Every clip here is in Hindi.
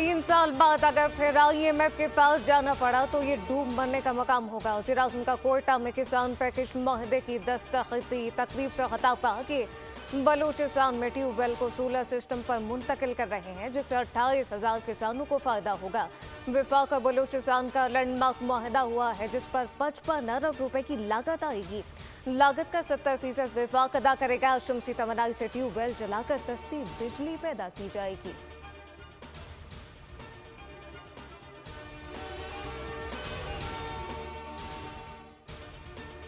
3 साल बाद अगर फिर IMF के पास जाना पड़ा तो ये डूब मरने का मकाम होगा। वज़ीर-ए-आज़म का कोयटा में किसान पैकेज माहदे की दस्तखती तकरीब से खिताब कहा कि बलूचिस्तान में ट्यूबवेल को सोलर सिस्टम पर मुंतकिल कर रहे हैं, जिससे 28,000 किसानों को फायदा होगा। विफाक बलूचिस्तान का लैंडमार्क मुआहदा हुआ है, जिस पर 55 अरब रुपए की लागत आएगी। लागत का 70% विफाक अदा करेगा। शमसी तवानाई से ट्यूबवेल जलाकर सस्ती बिजली पैदा की जाएगी।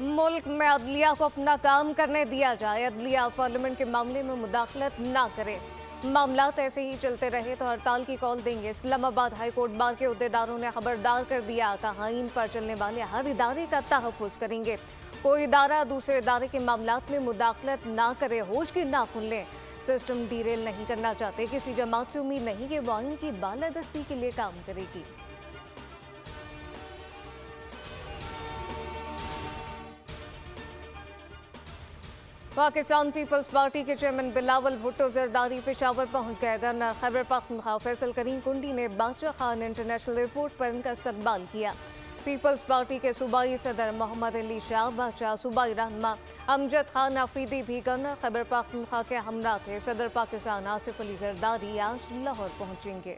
मुल्क में अदलिया को अपना काम करने दिया जाए। अदलिया पार्लियामेंट के मामले में मुदाखलत ना करे। मामलात ऐसे ही चलते रहे तो हड़ताल की कॉल देंगे। इस्लामाबाद हाई कोर्ट बार के अहदेदारों ने खबरदार कर दिया, कहा इन पर चलने वाले हर इदारे का तहफ़्फ़ुज़ करेंगे। कोई इदारा दूसरे इदारे के मामलात में मुदाखलत ना करे, होश की ना खुल लें। सिस्टम डीरेल नहीं करना चाहते। किसी जमात से उम्मीद नहीं कि वो आइन की बालादस्ती के लिए काम करेगी। पाकिस्तान पीपल्स पार्टी के चेयरमैन बिलावल भुट्टो जरदारी पेशावर पहुंच गए। गवर्नर खैबर पख्तूनख्वा फैसल करीम कुंडी ने बादशाह खान इंटरनेशनल एयरपोर्ट पर इनका इस्तकबाल किया। पीपल्स पार्टी के सूबाई सदर मोहम्मद अली शाह बादशाह, सूबाई रहनुमा अमजद खान अफरीदी भी गवर्नर खैबर पख्तूनख्वा के हमरा थे। सदर पाकिस्तान आसिफ अली जरदारी आज लाहौर पहुंचेंगे।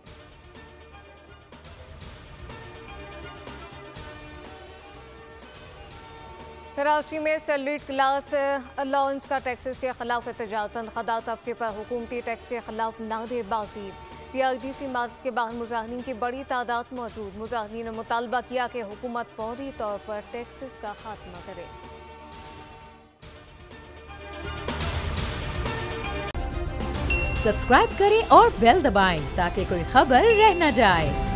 कराची में सैलरीड क्लास अलाउंस का टैक्सेस के खिलाफ एहतजाज। तनख्वाह तबके पर हुकूमती टैक्स के खिलाफ नारेबाजी। PIDC मार्ग के बाहर मुजाहिरीन की बड़ी तादाद मौजूद। मुजाहिरीन ने मुतालबा किया कि हुकूमत फौरी तौर पर टैक्सेस का खात्मा करे। सब्सक्राइब करें और बेल दबाएं ताकि कोई खबर रह न जाए।